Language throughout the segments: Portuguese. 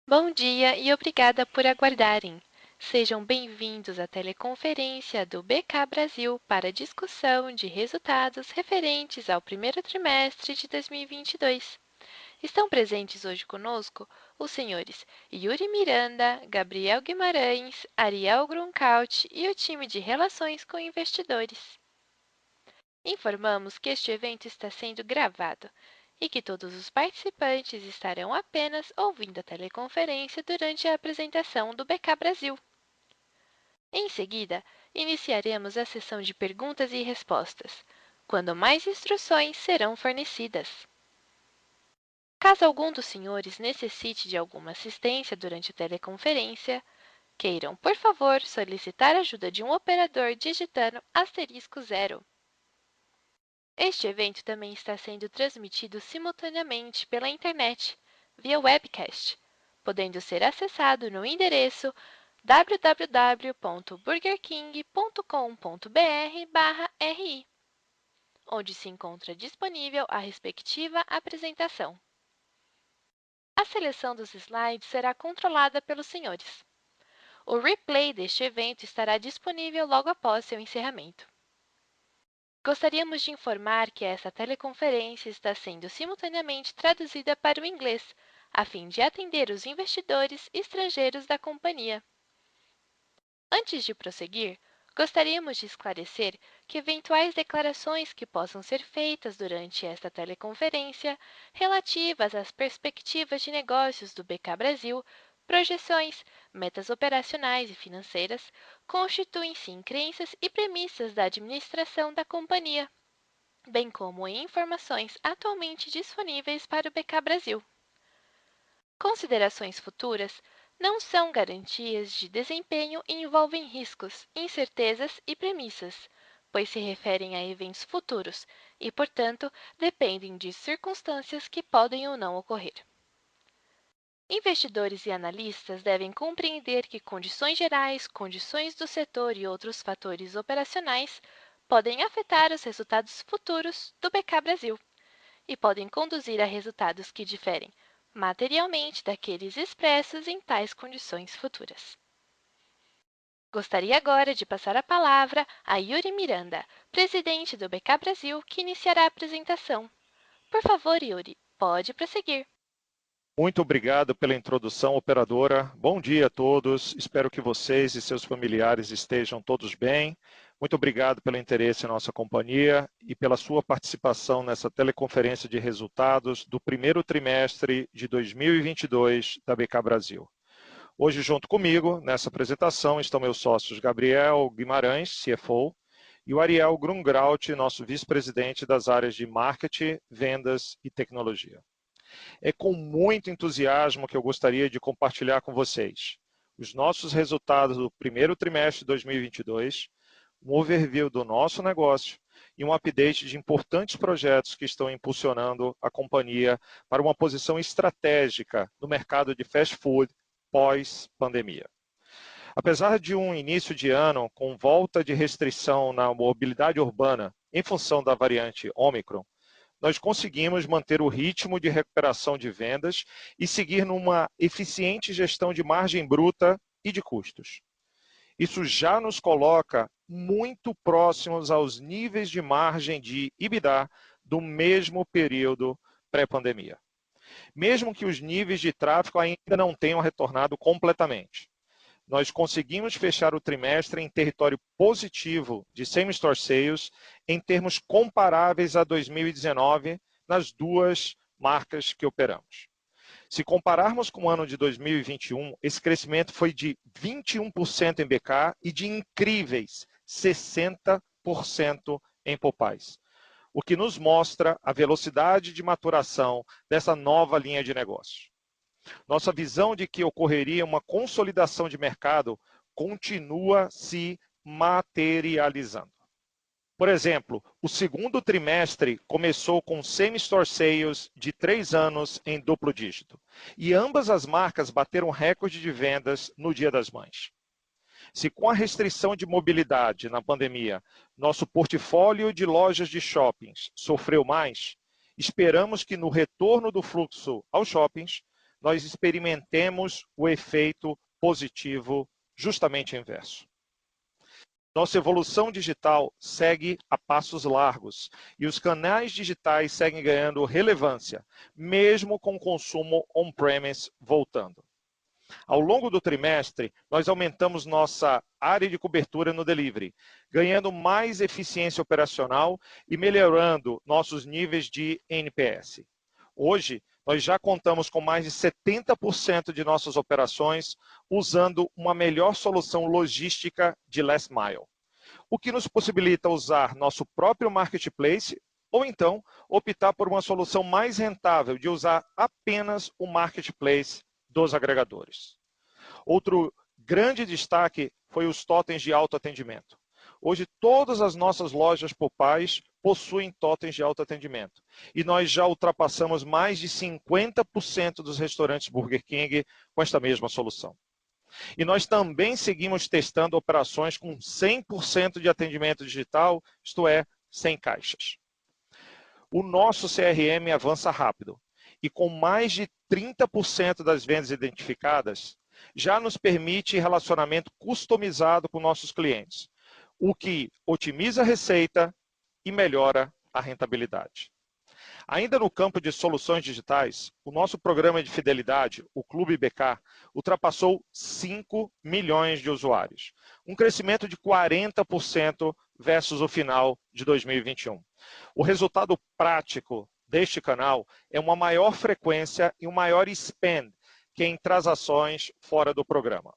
Bom dia e obrigada por aguardarem. Sejam bem-vindos à teleconferência do BK Brasil para discussão de resultados referentes ao primeiro trimestre de 2022. Estão presentes hoje conosco os senhores Yuri Miranda, Gabriel Guimarães, Ariel Gruncaut e o time de Relações com Investidores. Informamos que este evento está sendo gravado e que todos os participantes estarão apenas ouvindo a teleconferência durante a apresentação do BK Brasil. Em seguida, iniciaremos a sessão de perguntas e respostas, quando mais instruções serão fornecidas. Caso algum dos senhores necessite de alguma assistência durante a teleconferência, queiram, por favor, solicitar a ajuda de um operador digitando *0. Este evento também está sendo transmitido simultaneamente pela internet, via webcast, podendo ser acessado no endereço www.burgerking.com.br/ri, onde se encontra disponível a respectiva apresentação. A seleção dos slides será controlada pelos senhores. O replay deste evento estará disponível logo após seu encerramento. Gostaríamos de informar que essa teleconferência está sendo simultaneamente traduzida para o inglês, a fim de atender os investidores estrangeiros da companhia. Antes de prosseguir, gostaríamos de esclarecer que eventuais declarações que possam ser feitas durante esta teleconferência relativas às perspectivas de negócios do BK Brasil, projeções, metas operacionais e financeiras, constituem-se em crenças e premissas da administração da companhia, bem como em informações atualmente disponíveis para o BK Brasil. Considerações futuras não são garantias de desempenho e envolvem riscos, incertezas e premissas, pois se referem a eventos futuros e, portanto, dependem de circunstâncias que podem ou não ocorrer. Investidores e analistas devem compreender que condições gerais, condições do setor e outros fatores operacionais podem afetar os resultados futuros do BK Brasil e podem conduzir a resultados que diferem materialmente daqueles expressos em tais condições futuras. Gostaria agora de passar a palavra a Yuri Miranda, presidente do BK Brasil, que iniciará a apresentação. Por favor, Yuri, pode prosseguir. Muito obrigado pela introdução, operadora. Bom dia a todos. Espero que vocês e seus familiares estejam todos bem. Muito obrigado pelo interesse em nossa companhia e pela sua participação nessa teleconferência de resultados do primeiro trimestre de 2022 da BK Brasil. Hoje, junto comigo, nessa apresentação, estão meus sócios Gabriel Guimarães, CFO, e o Ariel Grungraut, nosso vice-presidente das áreas de marketing, vendas e tecnologia. É com muito entusiasmo que eu gostaria de compartilhar com vocês os nossos resultados do primeiro trimestre de 2022, um overview do nosso negócio e um update de importantes projetos que estão impulsionando a companhia para uma posição estratégica no mercado de fast food pós-pandemia. Apesar de um início de ano com volta de restrição na mobilidade urbana em função da variante Ômicron, nós conseguimos manter o ritmo de recuperação de vendas e seguir numa eficiente gestão de margem bruta e de custos. Isso já nos coloca muito próximos aos níveis de margem de EBITDA do mesmo período pré-pandemia, mesmo que os níveis de tráfego ainda não tenham retornado completamente. Nós conseguimos fechar o trimestre em território positivo de same-store sales em termos comparáveis a 2019 nas duas marcas que operamos. Se compararmos com o ano de 2021, esse crescimento foi de 21% em BK e de incríveis 60% em Popeyes, o que nos mostra a velocidade de maturação dessa nova linha de negócio. Nossa visão de que ocorreria uma consolidação de mercado continua se materializando. Por exemplo, o segundo trimestre começou com same-store sales de 3 anos em duplo dígito, e ambas as marcas bateram recorde de vendas no Dia das Mães. Se com a restrição de mobilidade na pandemia, nosso portfólio de lojas de shoppings sofreu mais, esperamos que no retorno do fluxo aos shoppings, nós experimentemos o efeito positivo justamente inverso. Nossa evolução digital segue a passos largos e os canais digitais seguem ganhando relevância, mesmo com o consumo on-premise voltando. Ao longo do trimestre, nós aumentamos nossa área de cobertura no delivery, ganhando mais eficiência operacional e melhorando nossos níveis de NPS. Hoje, nós já contamos com mais de 70% de nossas operações usando uma melhor solução logística de last mile, o que nos possibilita usar nosso próprio marketplace ou então optar por uma solução mais rentável de usar apenas o marketplace dos agregadores. Outro grande destaque foi os totens de autoatendimento. Hoje, todas as nossas lojas Popeyes possuem totens de autoatendimento. E nós já ultrapassamos mais de 50% dos restaurantes Burger King com esta mesma solução. E nós também seguimos testando operações com 100% de atendimento digital, isto é, sem caixas. O nosso CRM avança rápido e com mais de 30% das vendas identificadas, já nos permite relacionamento customizado com nossos clientes, o que otimiza a receita e melhora a rentabilidade. Ainda no campo de soluções digitais, o nosso programa de fidelidade, o Clube BK, ultrapassou 5 milhões de usuários, um crescimento de 40% versus o final de 2021. O resultado prático deste canal é uma maior frequência e um maior spend que em transações fora do programa.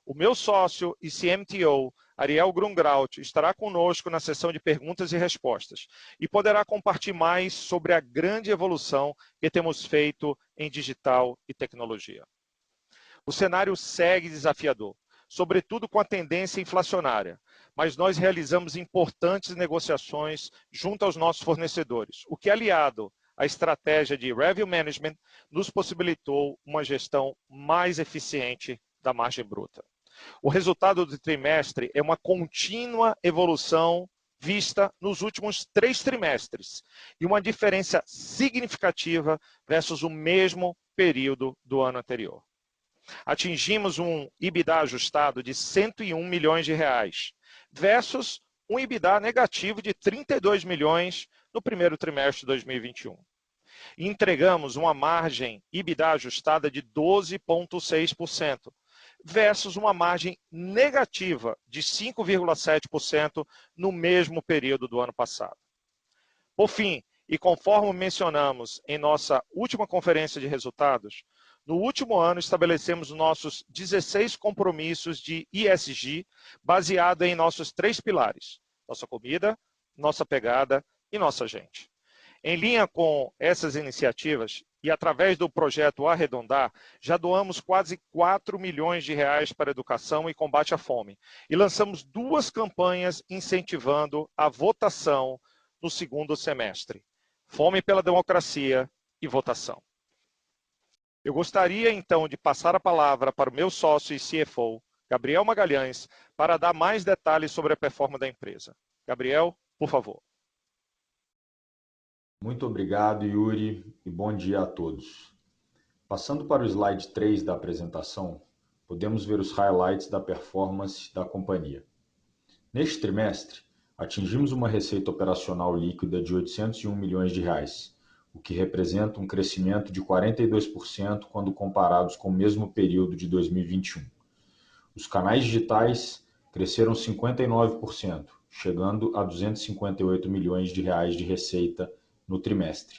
O meu sócio e CMTO, Ariel Grungraut, estará conosco na sessão de perguntas e respostas e poderá compartilhar mais sobre a grande evolução que temos feito em digital e tecnologia. O cenário segue desafiador, sobretudo com a tendência inflacionária, mas nós realizamos importantes negociações junto aos nossos fornecedores, o que, aliado à estratégia de Revenue Management, nos possibilitou uma gestão mais eficiente da margem bruta. O resultado do trimestre é uma contínua evolução vista nos últimos 3 trimestres e uma diferença significativa versus o mesmo período do ano anterior. Atingimos um EBITDA ajustado de 101 milhões de reais versus um EBITDA negativo de 32 milhões no primeiro trimestre de 2021. E entregamos uma margem EBITDA ajustada de 12,6%, versus uma margem negativa de 5,7% no mesmo período do ano passado. Por fim, e conforme mencionamos em nossa última conferência de resultados, no último ano estabelecemos nossos 16 compromissos de ESG baseado em nossos 3 pilares: nossa comida, nossa pegada e nossa gente. Em linha com essas iniciativas, e através do projeto Arredondar, já doamos quase 4 milhões de reais para educação e combate à fome. E lançamos 2 campanhas incentivando a votação no segundo semestre: Fome pela Democracia e Votação. Eu gostaria, então, de passar a palavra para o meu sócio e CFO, Gabriel Magalhães, para dar mais detalhes sobre a performance da empresa. Gabriel, por favor. Muito obrigado, Yuri, e bom dia a todos. Passando para o slide 3 da apresentação, podemos ver os highlights da performance da companhia. Neste trimestre, atingimos uma receita operacional líquida de 801 milhões de reais, o que representa um crescimento de 42% quando comparados com o mesmo período de 2021. Os canais digitais cresceram 59%, chegando a 258 milhões de reais de receita no trimestre,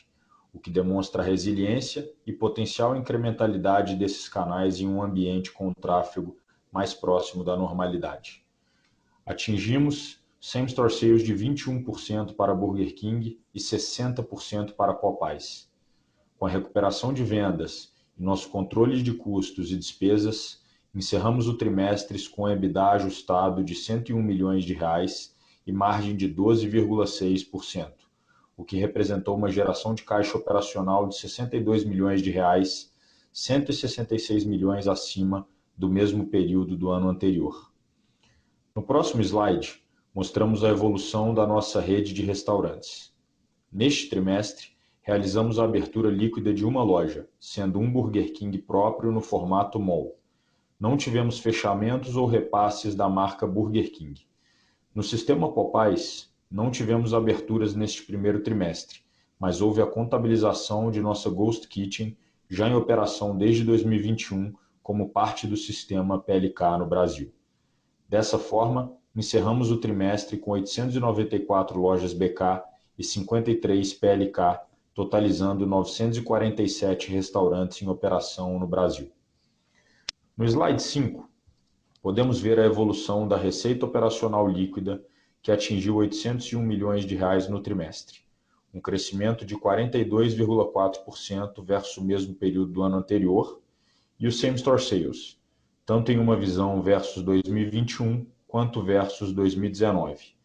o que demonstra a resiliência e potencial incrementalidade desses canais em um ambiente com tráfego mais próximo da normalidade. Atingimos same-store sales de 21% para Burger King e 60% para Popeyes. Com a recuperação de vendas e nosso controle de custos e despesas, encerramos o trimestre com EBITDA ajustado de 101 milhões de reais e margem de 12,6%. O que representou uma geração de caixa operacional de 62 milhões de reais, 166 milhões acima do mesmo período do ano anterior. No próximo slide, mostramos a evolução da nossa rede de restaurantes. Neste trimestre, realizamos a abertura líquida de uma loja, sendo um Burger King próprio no formato mall. Não tivemos fechamentos ou repasses da marca Burger King. No sistema Popeyes, não tivemos aberturas neste primeiro trimestre, mas houve a contabilização de nossa Ghost Kitchen, já em operação desde 2021, como parte do sistema PLK no Brasil. Dessa forma, encerramos o trimestre com 894 lojas BK e 53 PLK, totalizando 947 restaurantes em operação no Brasil. No slide 5, podemos ver a evolução da receita operacional líquida, que atingiu R$ 801 milhões no trimestre, um crescimento de 42,4% versus o mesmo período do ano anterior, e o Same Store Sales, tanto em uma visão versus 2021 quanto versus 2019.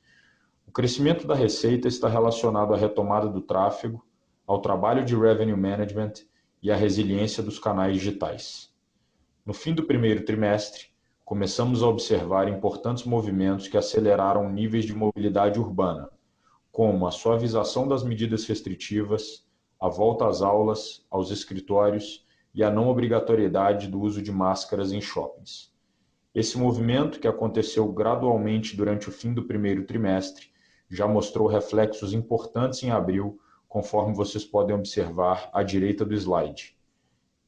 O crescimento da receita está relacionado à retomada do tráfego, ao trabalho de Revenue Management e à resiliência dos canais digitais. No fim do primeiro trimestre, começamos a observar importantes movimentos que aceleraram níveis de mobilidade urbana, como a suavização das medidas restritivas, a volta às aulas, aos escritórios e a não obrigatoriedade do uso de máscaras em shoppings. Esse movimento, que aconteceu gradualmente durante o fim do primeiro trimestre, já mostrou reflexos importantes em abril, conforme vocês podem observar à direita do slide.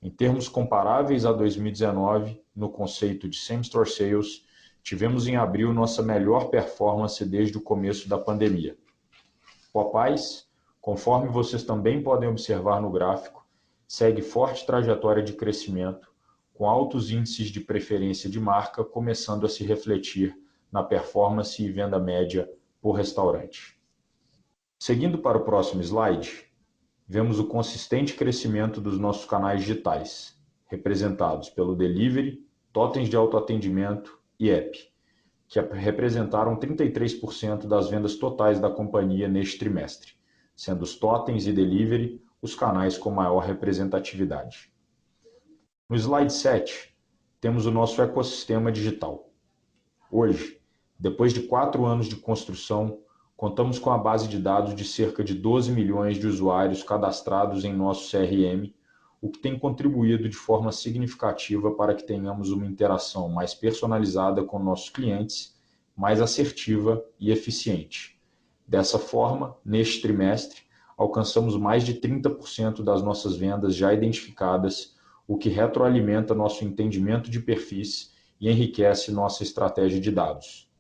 Em termos comparáveis a 2019, no conceito de Same Store Sales, tivemos em abril nossa melhor performance desde o começo da pandemia. Popeyes, conforme vocês também podem observar no gráfico, segue forte trajetória de crescimento, com altos índices de preferência de marca começando a se refletir na performance e venda média por restaurante. Seguindo para o próximo slide, vemos o consistente crescimento dos nossos canais digitais, representados pelo Delivery, totens de autoatendimento e app, que representaram 33% das vendas totais da companhia neste trimestre, sendo os totens e Delivery os canais com maior representatividade. No slide 7, temos o nosso ecossistema digital. Hoje, depois de 4 anos de construção, contamos com a base de dados de cerca de 12 milhões de usuários cadastrados em nosso CRM, o que tem contribuído de forma significativa para que tenhamos uma interação mais personalizada com nossos clientes, mais assertiva e eficiente. Dessa forma, neste trimestre, alcançamos mais de 30% das nossas vendas já identificadas, o que retroalimenta nosso entendimento de perfis e enriquece nossa estratégia de dados.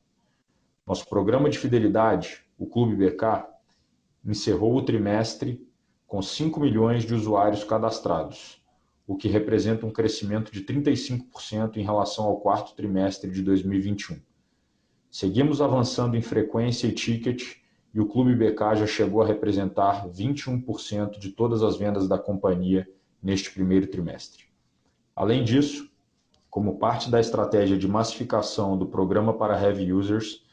Nosso programa de fidelidade, o Clube BK, encerrou o trimestre com 5 milhões de usuários cadastrados, o que representa um crescimento de 35% em relação ao quarto trimestre de 2021. Seguimos avançando em frequência e ticket, e o Clube BK já chegou a representar 21% de todas as vendas da companhia neste primeiro trimestre. Além disso, como parte da estratégia de massificação do programa para Heavy Users,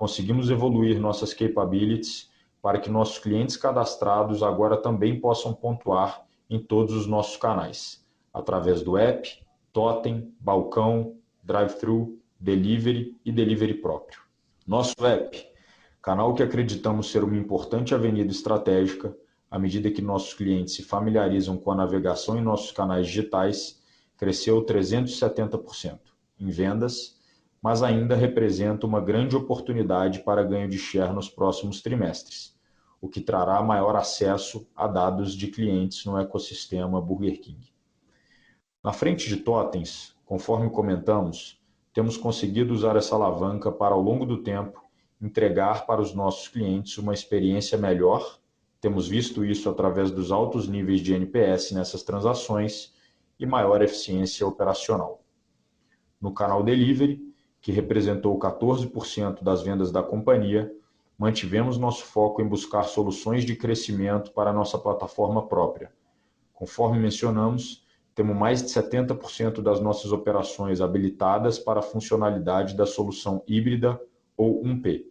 conseguimos evoluir nossas capabilities para que nossos clientes cadastrados agora também possam pontuar em todos os nossos canais, através do app, totem, balcão, drive-thru, delivery e delivery próprio. Nosso app, canal que acreditamos ser uma importante avenida estratégica, à medida que nossos clientes se familiarizam com a navegação em nossos canais digitais, cresceu 370% em vendas, mas ainda representa uma grande oportunidade para ganho de share nos próximos trimestres, o que trará maior acesso a dados de clientes no ecossistema Burger King. Na frente de totens, conforme comentamos, temos conseguido usar essa alavanca para, ao longo do tempo, entregar para os nossos clientes uma experiência melhor. Temos visto isso através dos altos níveis de NPS nessas transações e maior eficiência operacional. No canal Delivery, que representou 14% das vendas da companhia, mantivemos nosso foco em buscar soluções de crescimento para a nossa plataforma própria. Conforme mencionamos, temos mais de 70% das nossas operações habilitadas para a funcionalidade da solução híbrida ou 1P.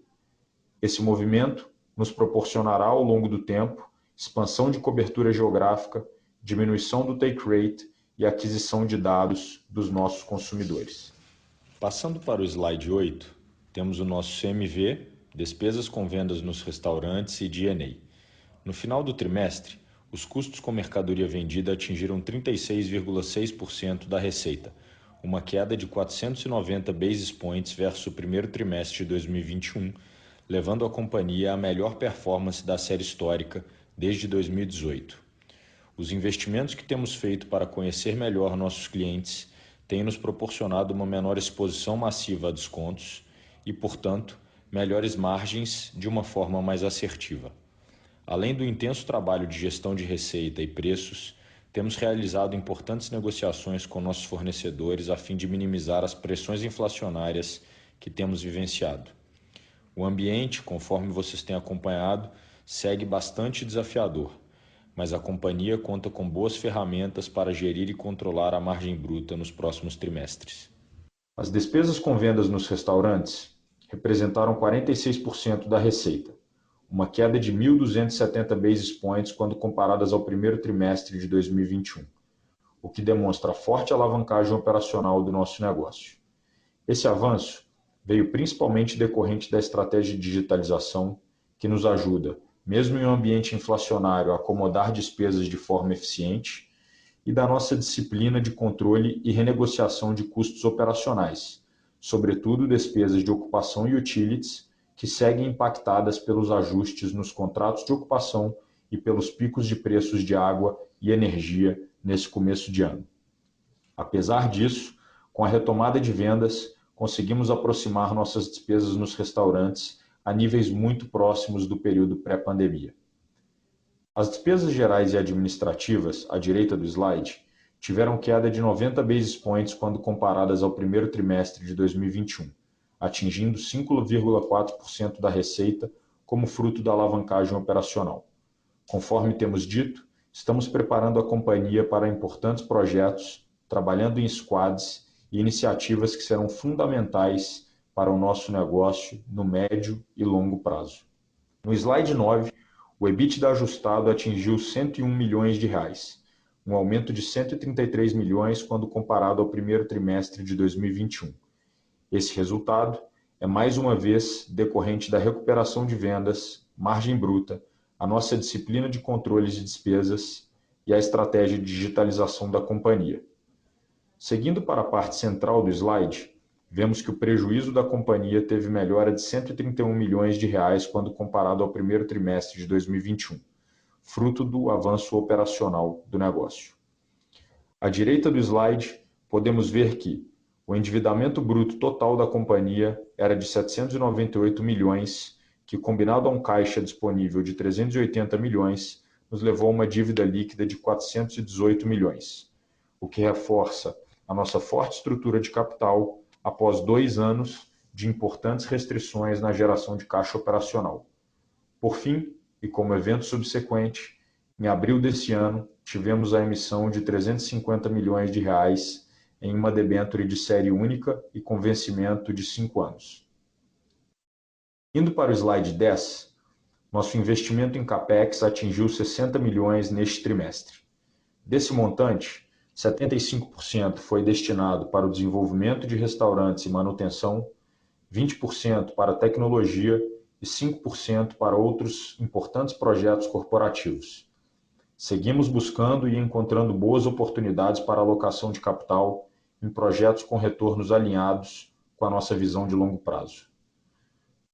Esse movimento nos proporcionará ao longo do tempo expansão de cobertura geográfica, diminuição do take rate e aquisição de dados dos nossos consumidores. Passando para o slide 8, temos o nosso CMV, despesas com vendas nos restaurantes e D&A. No final do trimestre, Os custos com mercadoria vendida atingiram 36,6% da receita, uma queda de 490 basis points versus o primeiro trimestre de 2021, levando a companhia à melhor performance da série histórica desde 2018. Os investimentos que temos feito para conhecer melhor nossos clientes têm nos proporcionado uma menor exposição massiva a descontos e, portanto, melhores margens de uma forma mais assertiva. Além do intenso trabalho de gestão de receita e preços, temos realizado importantes negociações com nossos fornecedores a fim de minimizar as pressões inflacionárias que temos vivenciado. O ambiente, conforme vocês têm acompanhado, segue bastante desafiador, mas a companhia conta com boas ferramentas para gerir e controlar a margem bruta nos próximos trimestres. As despesas com vendas nos restaurantes representaram 46% da receita, uma queda de 1.270 basis points quando comparadas ao primeiro trimestre de 2021, o que demonstra a forte alavancagem operacional do nosso negócio. Esse avanço veio principalmente decorrente da estratégia de digitalização, que nos ajuda, mesmo em um ambiente inflacionário, a acomodar despesas de forma eficiente, e da nossa disciplina de controle e renegociação de custos operacionais, sobretudo despesas de ocupação e utilities, que seguem impactadas pelos ajustes nos contratos de ocupação e pelos picos de preços de água e energia nesse começo de ano. Apesar disso, com a retomada de vendas, conseguimos aproximar nossas despesas nos restaurantes a níveis muito próximos do período pré-pandemia. As despesas gerais e administrativas, à direita do slide, tiveram queda de 90 basis points quando comparadas ao primeiro trimestre de 2021, atingindo 5,4% da receita como fruto da alavancagem operacional. Conforme temos dito, estamos preparando a companhia para importantes projetos, trabalhando em squads e iniciativas que serão fundamentais para o nosso negócio no médio e longo prazo. No slide 9, o EBITDA ajustado atingiu R$ 101 milhões, um aumento de 133 milhões quando comparado ao primeiro trimestre de 2021. Esse resultado é mais uma vez decorrente da recuperação de vendas, margem bruta, a nossa disciplina de controles de despesas e a estratégia de digitalização da companhia. Seguindo para a parte central do slide, vemos que o prejuízo da companhia teve melhora de R$ 131 milhões quando comparado ao primeiro trimestre de 2021, fruto do avanço operacional do negócio. À direita do slide, podemos ver que o endividamento bruto total da companhia era de 798 milhões, que combinado a um caixa disponível de 380 milhões, nos levou a uma dívida líquida de 418 milhões, o que reforça a nossa forte estrutura de capital após 2 anos de importantes restrições na geração de caixa operacional. Por fim, e como evento subsequente, em abril desse ano, tivemos a emissão de 350 milhões de reais em uma debênture de série única e com vencimento de 5 anos. Indo para o slide 10, nosso investimento em CAPEX atingiu 60 milhões neste trimestre. Desse montante, 75% foi destinado para o desenvolvimento de restaurantes e manutenção, 20% para tecnologia e 5% para outros importantes projetos corporativos. Seguimos buscando e encontrando boas oportunidades para alocação de capital em projetos com retornos alinhados com a nossa visão de longo prazo.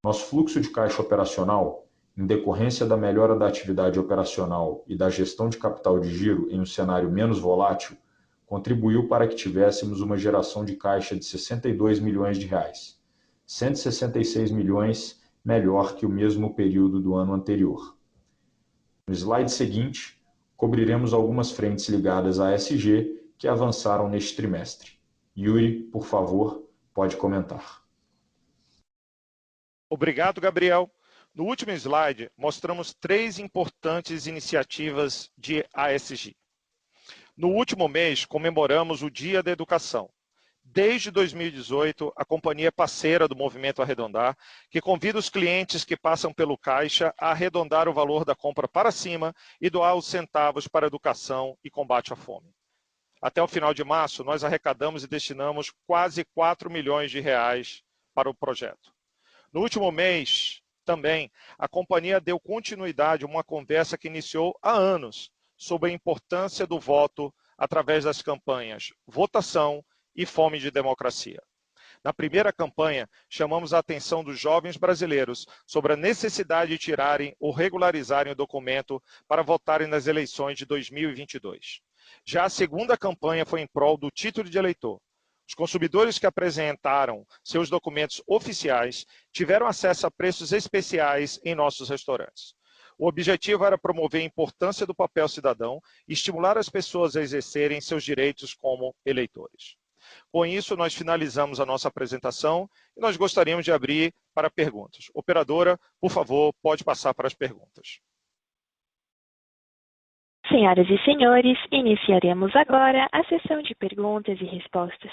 Nosso fluxo de caixa operacional, em decorrência da melhora da atividade operacional e da gestão de capital de giro em um cenário menos volátil, contribuiu para que tivéssemos uma geração de caixa de 62 milhões de reais, 166 milhões melhor que o mesmo período do ano anterior. No slide seguinte, cobriremos algumas frentes ligadas à ESG que avançaram neste trimestre. Yuri, por favor, pode comentar. Obrigado, Gabriel. No último slide, mostramos 3 importantes iniciativas de ASG. No último mês, comemoramos o Dia da Educação. Desde 2018, a companhia é parceira do Movimento Arredondar, que convida os clientes que passam pelo caixa a arredondar o valor da compra para cima e doar os centavos para a educação e combate à fome. Até o final de março, nós arrecadamos e destinamos quase 4 milhões de reais para o projeto. No último mês, também, a companhia deu continuidade a uma conversa que iniciou há anos sobre a importância do voto através das campanhas Votação e Fome de Democracia. Na primeira campanha, chamamos a atenção dos jovens brasileiros sobre a necessidade de tirarem ou regularizarem o documento para votarem nas eleições de 2022. Já a segunda campanha foi em prol do título de eleitor. Os consumidores que apresentaram seus documentos oficiais tiveram acesso a preços especiais em nossos restaurantes. O objetivo era promover a importância do papel cidadão e estimular as pessoas a exercerem seus direitos como eleitores. Com isso, nós finalizamos a nossa apresentação e nós gostaríamos de abrir para perguntas. Operadora, por favor, pode passar para as perguntas. Senhoras e senhores, iniciaremos agora a sessão de perguntas e respostas.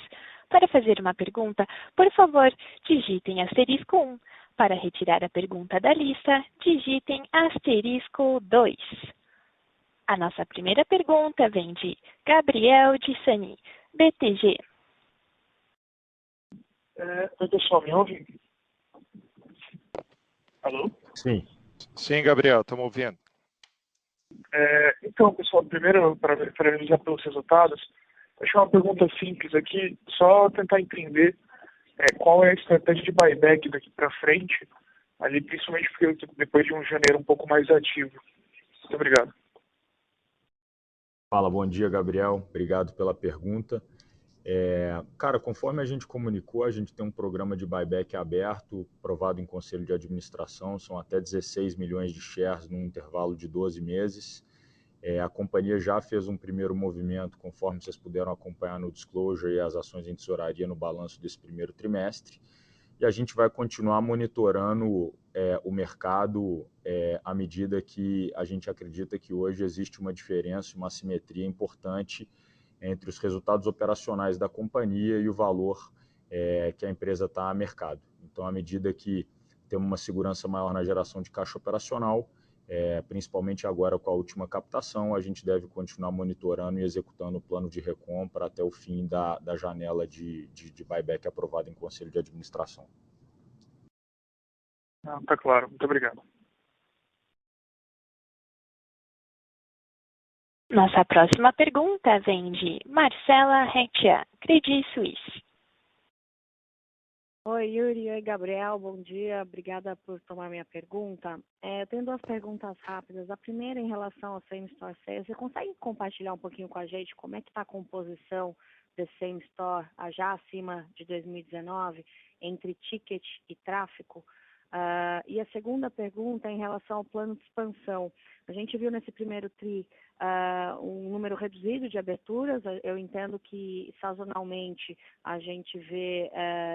Para fazer uma pergunta, por favor, digitem *1. Para retirar a pergunta da lista, digitem *2. A nossa primeira pergunta vem de Gabriel de Sani, BTG. Oi, pessoal, me ouve? Alô? Sim. Sim, Gabriel, estamos ouvindo. Então, pessoal, primeiro, parabenizar pelos resultados. Deixa uma pergunta simples aqui, só tentar entender qual é a estratégia de buyback daqui para frente, ali, principalmente porque depois de um janeiro um pouco mais ativo. Muito obrigado. Fala, bom dia, Gabriel. Obrigado pela pergunta. Cara, conforme a gente comunicou, a gente tem um programa de buyback aberto, aprovado em conselho de administração, são até 16 milhões de shares num intervalo de 12 meses. A companhia já fez um primeiro movimento, conforme vocês puderam acompanhar no disclosure e as ações em tesouraria no balanço desse primeiro trimestre. E a gente vai continuar monitorando o mercado à medida que a gente acredita que hoje existe uma diferença, uma assimetria importante entre os resultados operacionais da companhia e o valor que a empresa está a mercado. Então, à medida que temos uma segurança maior na geração de caixa operacional, principalmente agora com a última captação, a gente deve continuar monitorando e executando o plano de recompra até o fim da janela de buyback aprovado em conselho de administração. Tá claro, muito obrigado. Nossa próxima pergunta vem de Marcela Reccia, Credit Suisse. Oi, Yuri. Oi, Gabriel. Bom dia. Obrigada por tomar minha pergunta. Eu tenho duas perguntas rápidas. A primeira em relação ao Same Store Sales. Você consegue compartilhar um pouquinho com a gente como é que está a composição desse Same Store já acima de 2019 entre ticket e tráfego? E a segunda pergunta é em relação ao plano de expansão. A gente viu nesse primeiro TRI um número reduzido de aberturas. Eu entendo que sazonalmente a gente vê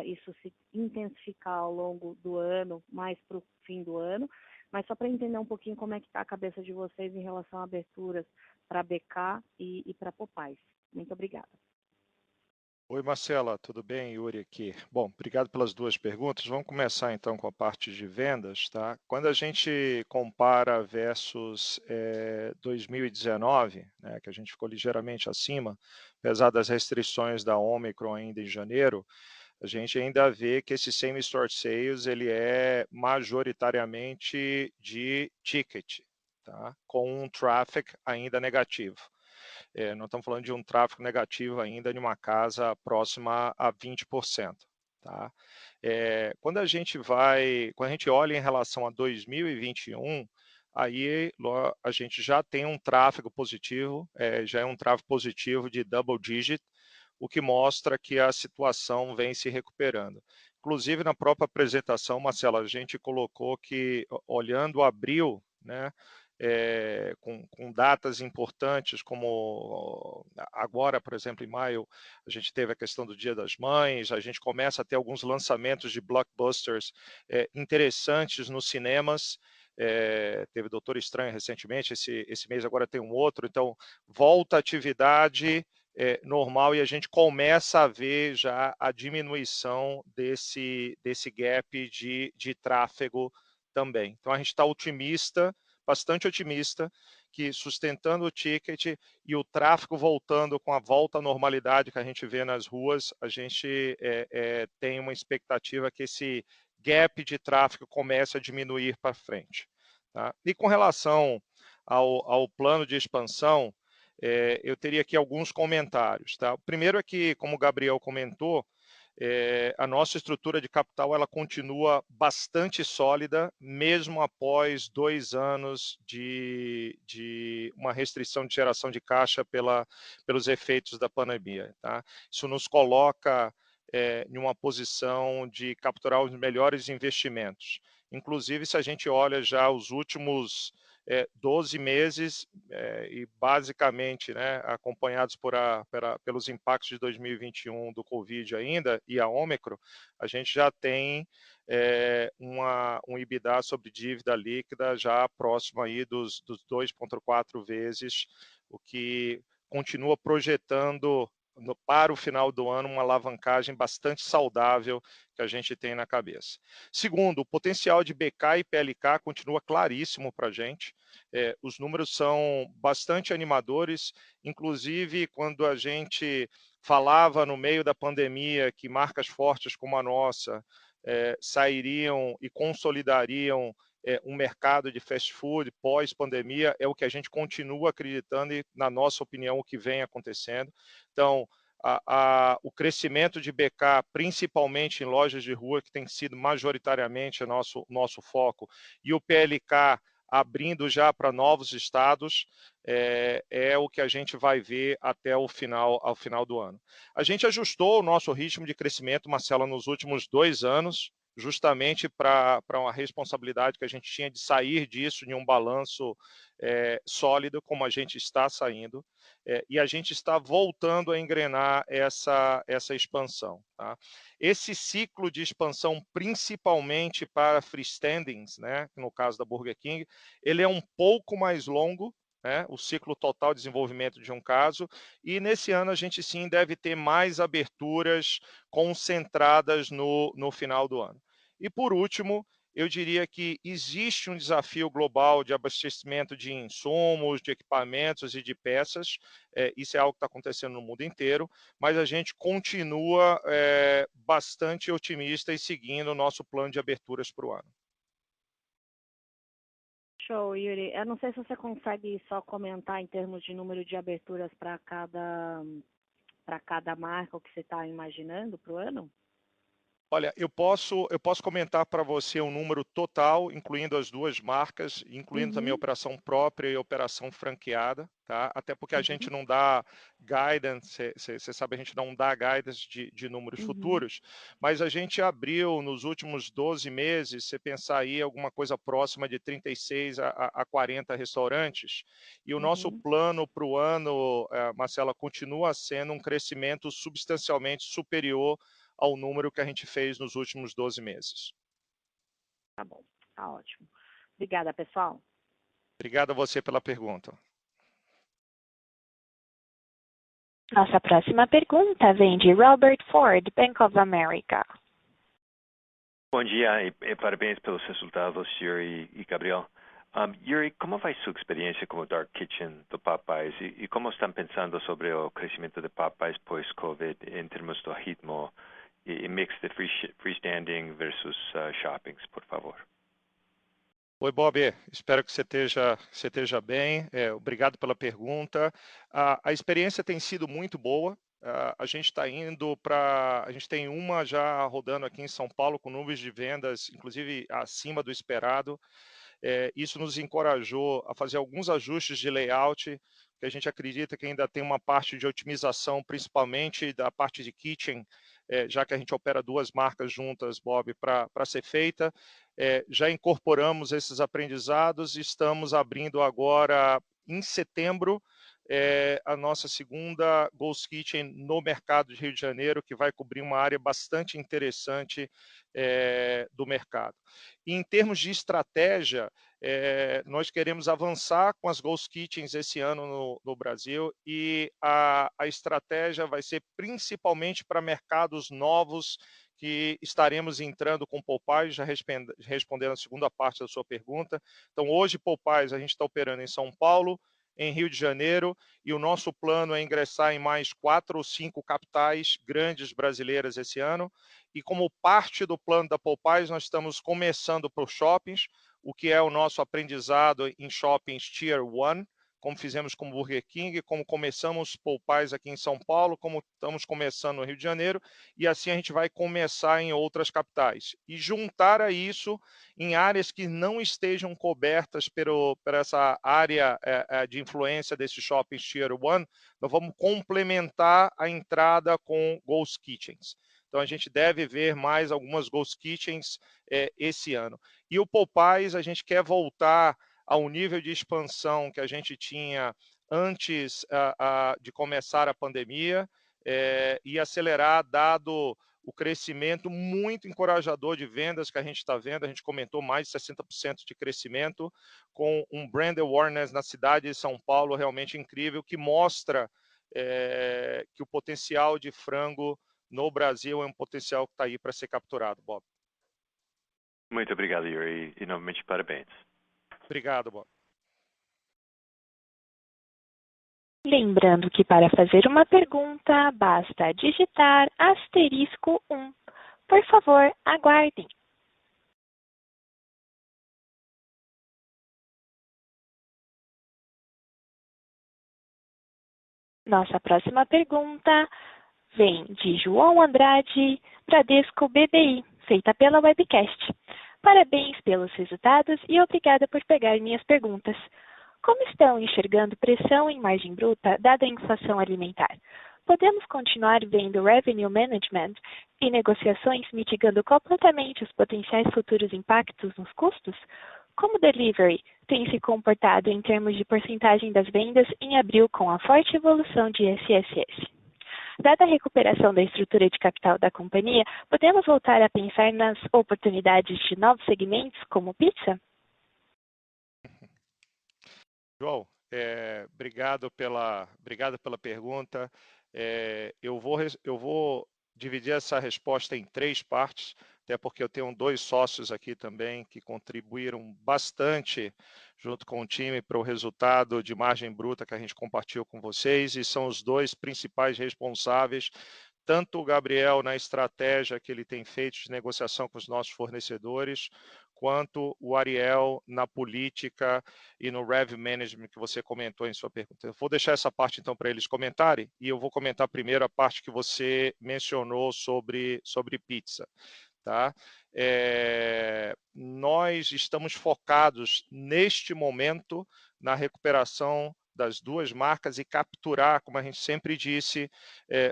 isso se intensificar ao longo do ano, mais para o fim do ano. Mas só para entender um pouquinho como é que está a cabeça de vocês em relação a aberturas para BK e para Popeyes. Muito obrigada. Oi, Marcela, tudo bem? Yuri aqui. Bom, obrigado pelas duas perguntas. Vamos começar então com a parte de vendas, tá? Quando a gente compara versus 2019, né, que a gente ficou ligeiramente acima, apesar das restrições da Omicron ainda em janeiro, a gente ainda vê que esse Same Store Sales ele é majoritariamente de ticket, tá? Com um traffic ainda negativo. Nós estamos falando de um tráfego negativo ainda de uma casa próxima a 20%. Tá? Quando a gente olha em relação a 2021, aí a gente já tem um tráfego positivo, já é um tráfego positivo de double digit, o que mostra que a situação vem se recuperando. Inclusive, na própria apresentação, Marcelo, a gente colocou que, olhando abril, né, com datas importantes, como agora, por exemplo, em maio, a gente teve a questão do Dia das Mães, a gente começa a ter alguns lançamentos de blockbusters interessantes nos cinemas. Teve Doutor Estranho recentemente, esse mês agora tem um outro, então volta a atividade normal e a gente começa a ver já a diminuição desse gap de tráfego também. Então a gente está otimista, bastante otimista, que sustentando o ticket e o tráfego voltando com a volta à normalidade que a gente vê nas ruas, a gente tem uma expectativa que esse gap de tráfego comece a diminuir para frente. Tá? E com relação ao plano de expansão, eu teria aqui alguns comentários. Tá? O primeiro é que, como o Gabriel comentou, a nossa estrutura de capital ela continua bastante sólida, mesmo após 2 anos de uma restrição de geração de caixa pelos efeitos da pandemia. Tá? Isso nos coloca em uma posição de capturar os melhores investimentos. Inclusive, se a gente olha já os últimos 12 meses e basicamente, né, acompanhados pelos impactos de 2021 do Covid ainda e a Ômicron, a gente já tem um EBITDA sobre dívida líquida já próximo aí dos 2,4 vezes, o que continua projetando para o final do ano uma alavancagem bastante saudável que a gente tem na cabeça. Segundo, o potencial de BK e PLK continua claríssimo para a gente. Os números são bastante animadores, inclusive quando a gente falava no meio da pandemia que marcas fortes como a nossa sairiam e consolidariam um mercado de fast food pós-pandemia, é o que a gente continua acreditando e, na nossa opinião, o que vem acontecendo. Então, o crescimento de BK, principalmente em lojas de rua, que tem sido majoritariamente nosso foco, e o PLK abrindo já para novos estados, é o que a gente vai ver até ao final do ano. A gente ajustou o nosso ritmo de crescimento, Marcela, nos últimos 2 anos, justamente para uma responsabilidade que a gente tinha de sair disso em um balanço sólido, como a gente está saindo, e a gente está voltando a engrenar essa expansão. Tá? Esse ciclo de expansão, principalmente para freestandings, né, no caso da Burger King, ele é um pouco mais longo, né, o ciclo total de desenvolvimento de um caso, e nesse ano a gente sim deve ter mais aberturas concentradas no final do ano. E por último, eu diria que existe um desafio global de abastecimento de insumos, de equipamentos e de peças, isso é algo que está acontecendo no mundo inteiro, mas a gente continua bastante otimista e seguindo o nosso plano de aberturas para o ano. Show, Yuri. Eu não sei se você consegue só comentar em termos de número de aberturas para cada marca, o que você está imaginando para o ano? Olha, eu posso comentar para você um número total, incluindo as 2 marcas, incluindo também a operação própria e a operação franqueada, tá? Até porque a gente não dá guidance, você sabe, a gente não dá guidance de números futuros, mas a gente abriu nos últimos 12 meses, você pensar aí alguma coisa próxima de 36 a 40 restaurantes, e o nosso plano para o ano, Marcela, continua sendo um crescimento substancialmente superior ao número que a gente fez nos últimos 12 meses. Tá bom, tá ótimo. Obrigada, pessoal. Obrigado a você pela pergunta. Nossa próxima pergunta vem de Robert Ford, Bank of America. Bom dia e parabéns pelos resultados, Yuri e Gabriel. Yuri, como vai sua experiência como Dark Kitchen do Popeyes e como estão pensando sobre o crescimento de Popeyes pós-Covid em termos do ritmo e mix de freestanding versus shoppings, por favor? Oi, Bob. Espero que você esteja bem. Obrigado pela pergunta. A experiência tem sido muito boa. A gente está indo para... A gente tem uma já rodando aqui em São Paulo com números de vendas, inclusive acima do esperado. Isso nos encorajou a fazer alguns ajustes de layout, que a gente acredita que ainda tem uma parte de otimização, principalmente da parte de kitchen, já que a gente opera 2 marcas juntas, Bob, para ser feita. Já incorporamos esses aprendizados e estamos abrindo agora, em setembro, a nossa segunda Ghost Kitchen no mercado de Rio de Janeiro, que vai cobrir uma área bastante interessante do mercado. E em termos de estratégia, nós queremos avançar com as Ghost Kitchens esse ano no Brasil e a estratégia vai ser principalmente para mercados novos que estaremos entrando com Popeyes, já respondendo a segunda parte da sua pergunta. Então, hoje, Popeyes, a gente está operando em São Paulo, em Rio de Janeiro, e o nosso plano é ingressar em mais 4 ou 5 capitais grandes brasileiras esse ano. E como parte do plano da Popeyes, nós estamos começando por shoppings, o que é o nosso aprendizado em shoppings Tier 1, como fizemos com o Burger King, como começamos Popeyes aqui em São Paulo, como estamos começando no Rio de Janeiro, e assim a gente vai começar em outras capitais. E juntar a isso em áreas que não estejam cobertas por essa área de influência desses shoppings Tier 1, nós vamos complementar a entrada com Ghost Kitchens. Então, a gente deve ver mais algumas Ghost Kitchens esse ano. E o Popeyes, a gente quer voltar ao nível de expansão que a gente tinha antes de começar a pandemia e acelerar, dado o crescimento muito encorajador de vendas que a gente está vendo. A gente comentou mais de 60% de crescimento, com um brand awareness na cidade de São Paulo realmente incrível, que mostra que o potencial de frango no Brasil é um potencial que está aí para ser capturado, Bob. Muito obrigado, Yuri, e novamente parabéns. Obrigado, Bob. Lembrando que para fazer uma pergunta, basta digitar *1. Por favor, aguardem. Nossa próxima pergunta vem de João Andrade, Bradesco BBI, feita pela webcast. Parabéns pelos resultados e obrigada por pegar minhas perguntas. Como estão enxergando pressão em margem bruta, dada a inflação alimentar? Podemos continuar vendo revenue management e negociações mitigando completamente os potenciais futuros impactos nos custos? Como o delivery tem se comportado em termos de porcentagem das vendas em abril com a forte evolução de SSS? Dada a recuperação da estrutura de capital da companhia, podemos voltar a pensar nas oportunidades de novos segmentos, como pizza? João, obrigado pela pergunta. Eu vou dividir essa resposta em 3 partes, até porque eu tenho 2 sócios aqui também que contribuíram bastante junto com o time para o resultado de margem bruta que a gente compartilhou com vocês, e são os 2 principais responsáveis, tanto o Gabriel na estratégia que ele tem feito de negociação com os nossos fornecedores, quanto o Ariel na política e no revenue management que você comentou em sua pergunta. Eu vou deixar essa parte então para eles comentarem, e eu vou comentar primeiro a parte que você mencionou sobre pizza. Tá? Nós estamos focados neste momento na recuperação das 2 marcas e capturar, como a gente sempre disse,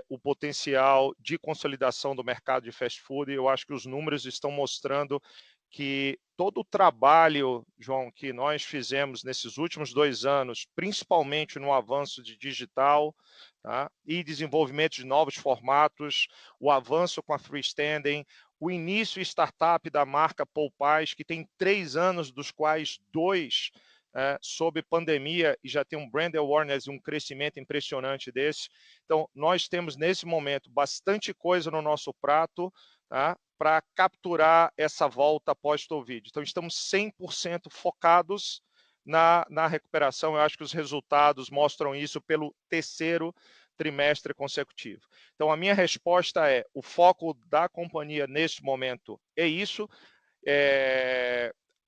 o potencial de consolidação do mercado de fast food. E eu acho que os números estão mostrando que todo o trabalho, João, que nós fizemos nesses últimos 2 anos, principalmente no avanço de digital, tá? E desenvolvimento de novos formatos, o avanço com a freestanding, o início startup da marca Popeyes, que tem 3 anos, dos quais 2 sob pandemia, e já tem um brand awareness e um crescimento impressionante desse. Então, nós temos nesse momento bastante coisa no nosso prato, tá? Para capturar essa volta pós-Covid. Então, estamos 100% focados na recuperação. Eu acho que os resultados mostram isso pelo 3º trimestre consecutivo. Então, a minha resposta é: o foco da companhia neste momento é isso.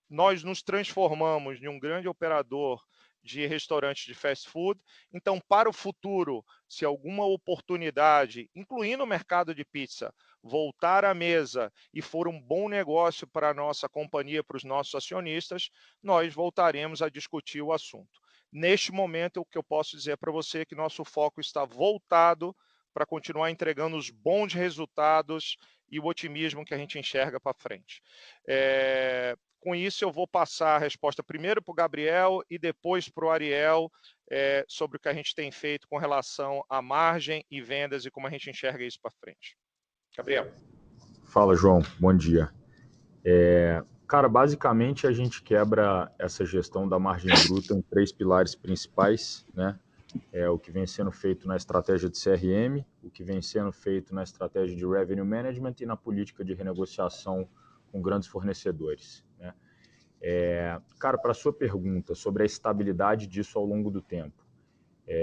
Nós nos transformamos em um grande operador de restaurantes de fast food. Então, para o futuro, se alguma oportunidade, incluindo o mercado de pizza, voltar à mesa e for um bom negócio para a nossa companhia, para os nossos acionistas, nós voltaremos a discutir o assunto. Neste momento, o que eu posso dizer para você é que nosso foco está voltado para continuar entregando os bons resultados e o otimismo que a gente enxerga para frente. Com isso, eu vou passar a resposta primeiro para o Gabriel e depois para o Ariel, sobre o que a gente tem feito com relação à margem e vendas e como a gente enxerga isso para frente. Gabriel. Fala, João. Bom dia. Cara, basicamente a gente quebra essa gestão da margem bruta em 3 pilares principais, né? O que vem sendo feito na estratégia de CRM, o que vem sendo feito na estratégia de revenue management e na política de renegociação com grandes fornecedores, né? Cara, para a sua pergunta sobre a estabilidade disso ao longo do tempo,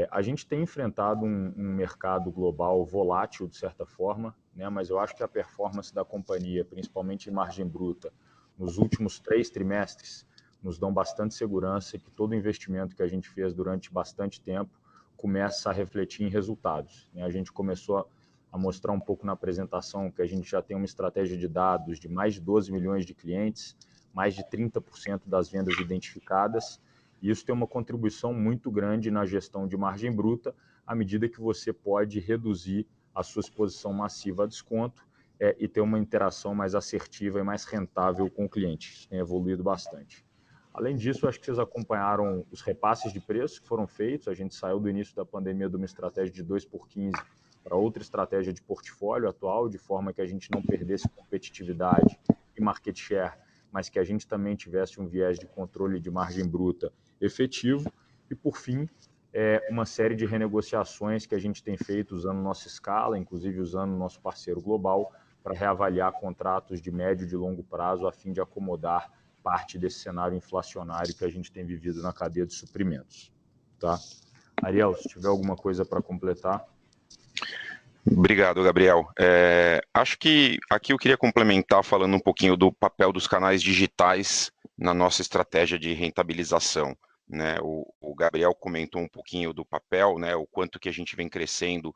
a gente tem enfrentado um mercado global volátil, de certa forma, né? Mas eu acho que a performance da companhia, principalmente em margem bruta, nos últimos 3 trimestres, nos dão bastante segurança que todo investimento que a gente fez durante bastante tempo começa a refletir em resultados. A gente começou a mostrar um pouco na apresentação que a gente já tem uma estratégia de dados de mais de 12 milhões de clientes, mais de 30% das vendas identificadas, e isso tem uma contribuição muito grande na gestão de margem bruta, à medida que você pode reduzir a sua exposição massiva a desconto e ter uma interação mais assertiva e mais rentável com o cliente. Isso tem evoluído bastante. Além disso, acho que vocês acompanharam os repasses de preços que foram feitos. A gente saiu do início da pandemia de uma estratégia de 2 por 15 para outra estratégia de portfólio atual, de forma que a gente não perdesse competitividade e market share, mas que a gente também tivesse um viés de controle de margem bruta efetivo. E, por fim, uma série de renegociações que a gente tem feito usando nossa escala, inclusive usando nosso parceiro global, para reavaliar contratos de médio e de longo prazo, a fim de acomodar parte desse cenário inflacionário que a gente tem vivido na cadeia de suprimentos. Tá? Ariel, se tiver alguma coisa para completar. Obrigado, Gabriel. Acho que aqui eu queria complementar falando um pouquinho do papel dos canais digitais na nossa estratégia de rentabilização. Né? O Gabriel comentou um pouquinho do papel, né? O quanto que a gente vem crescendo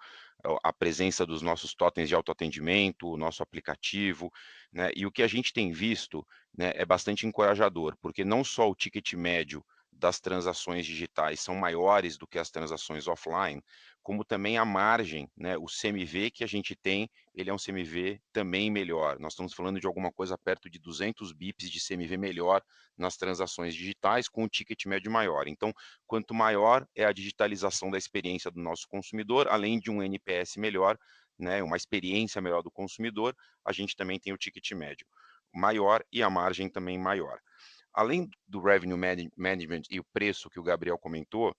a presença dos nossos totens de autoatendimento, o nosso aplicativo, né? E o que a gente tem visto, né, é bastante encorajador, porque não só o ticket médio das transações digitais são maiores do que as transações offline, como também a margem, né, o CMV que a gente tem, ele é um CMV também melhor. Nós estamos falando de alguma coisa perto de 200 bips de CMV melhor nas transações digitais, com o ticket médio maior. Então, quanto maior é a digitalização da experiência do nosso consumidor, além de um NPS melhor, né, uma experiência melhor do consumidor, a gente também tem o ticket médio maior e a margem também maior. Além do revenue management e o preço que o Gabriel comentou,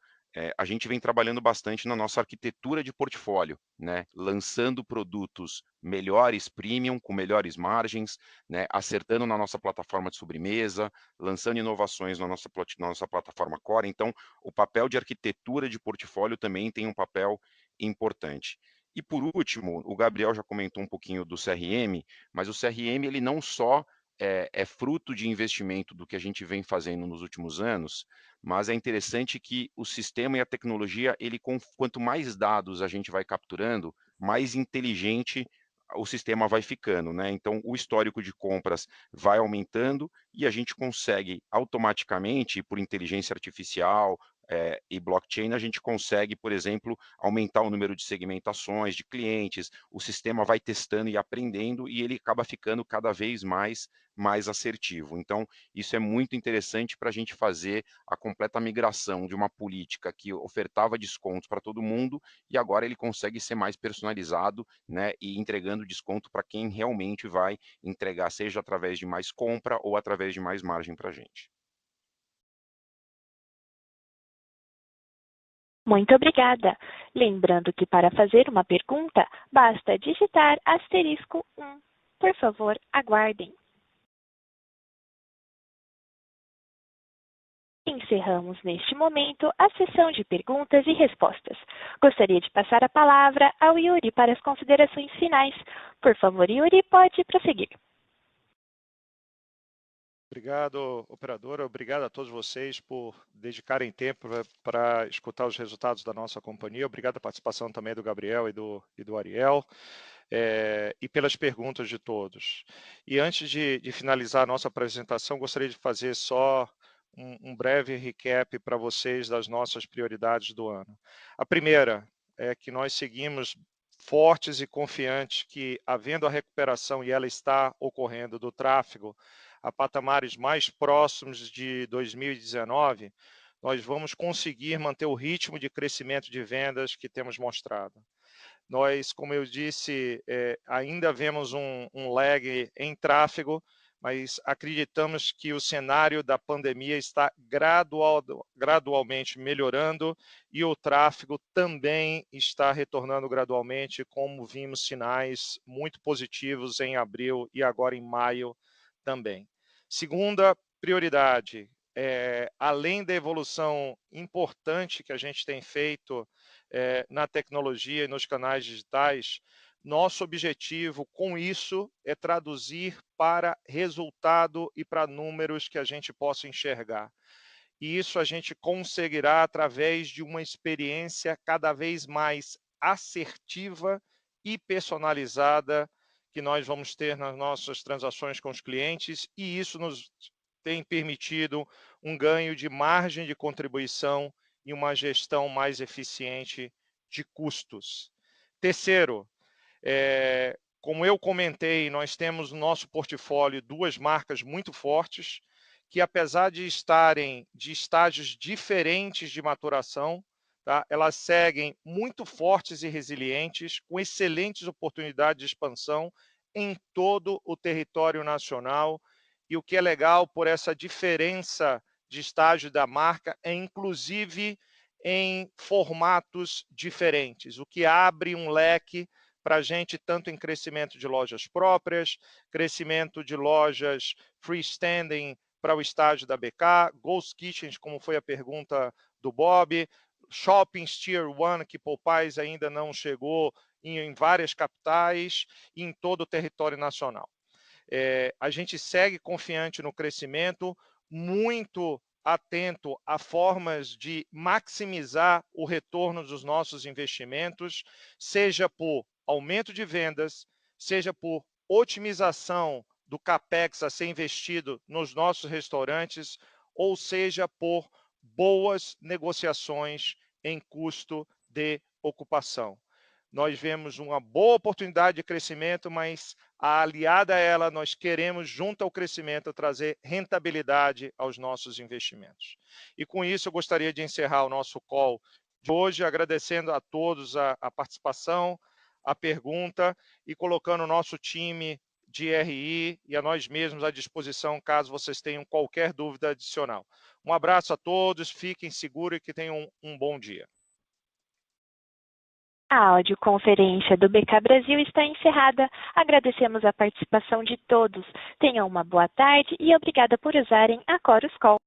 a gente vem trabalhando bastante na nossa arquitetura de portfólio, né? Lançando produtos melhores premium, com melhores margens, né? Acertando na nossa plataforma de sobremesa, lançando inovações na nossa plataforma core. Então, o papel de arquitetura de portfólio também tem um papel importante. E por último, o Gabriel já comentou um pouquinho do CRM, mas o CRM ele não só é fruto de investimento do que a gente vem fazendo nos últimos anos, mas é interessante que o sistema e a tecnologia, quanto mais dados a gente vai capturando, mais inteligente o sistema vai ficando, né? Então, o histórico de compras vai aumentando e a gente consegue automaticamente, por inteligência artificial, e blockchain, a gente consegue, por exemplo, aumentar o número de segmentações de clientes, o sistema vai testando e aprendendo e ele acaba ficando cada vez mais assertivo. Então, isso é muito interessante para a gente fazer a completa migração de uma política que ofertava descontos para todo mundo e agora ele consegue ser mais personalizado, né, e entregando desconto para quem realmente vai entregar, seja através de mais compra ou através de mais margem para a gente. Muito obrigada. Lembrando que para fazer uma pergunta, basta digitar *1. Por favor, aguardem. Encerramos neste momento a sessão de perguntas e respostas. Gostaria de passar a palavra ao Yuri para as considerações finais. Por favor, Yuri, pode prosseguir. Obrigado, operadora. Obrigado a todos vocês por dedicarem tempo para escutar os resultados da nossa companhia. Obrigado a participação também do Gabriel e do Ariel. E pelas perguntas de todos. E antes de finalizar a nossa apresentação, gostaria de fazer só um breve recap para vocês das nossas prioridades do ano. A primeira é que nós seguimos fortes e confiantes que, havendo a recuperação, e ela está ocorrendo, do tráfego a patamares mais próximos de 2019, nós vamos conseguir manter o ritmo de crescimento de vendas que temos mostrado. Nós, como eu disse, ainda vemos um lag em tráfego, mas acreditamos que o cenário da pandemia está gradualmente melhorando e o tráfego também está retornando gradualmente, como vimos sinais muito positivos em abril e agora em maio também. Segunda prioridade, além da evolução importante que a gente tem feito na tecnologia e nos canais digitais, Nosso objetivo com isso é traduzir para resultado e para números que a gente possa enxergar. E isso a gente conseguirá através de uma experiência cada vez mais assertiva e personalizada que nós vamos ter nas nossas transações com os clientes, e isso nos tem permitido um ganho de margem de contribuição e uma gestão mais eficiente de custos. Terceiro, como eu comentei, nós temos no nosso portfólio 2 marcas muito fortes, que apesar de estarem de estágios diferentes de maturação, tá, elas seguem muito fortes e resilientes, com excelentes oportunidades de expansão em todo o território nacional. E o que é legal por essa diferença de estágio da marca é inclusive em formatos diferentes, o que abre um leque para a gente, tanto em crescimento de lojas próprias, crescimento de lojas freestanding para o estágio da BK, Ghost Kitchens, como foi a pergunta do Bob, Shoppings Tier 1, que Popeyes ainda não chegou em várias capitais e em todo o território nacional. A gente segue confiante no crescimento, muito atento a formas de maximizar o retorno dos nossos investimentos, seja por aumento de vendas, seja por otimização do CAPEX a ser investido nos nossos restaurantes, ou seja por boas negociações em custo de ocupação. Nós vemos uma boa oportunidade de crescimento, mas aliada a ela, nós queremos, junto ao crescimento, trazer rentabilidade aos nossos investimentos. E com isso, eu gostaria de encerrar o nosso call de hoje, agradecendo a todos a participação, a pergunta e colocando o nosso time de RI e a nós mesmos à disposição, caso vocês tenham qualquer dúvida adicional. Um abraço a todos, fiquem seguros e que tenham um bom dia. A audioconferência do BK Brasil está encerrada. Agradecemos a participação de todos. Tenham uma boa tarde e obrigada por usarem a Chorus Call.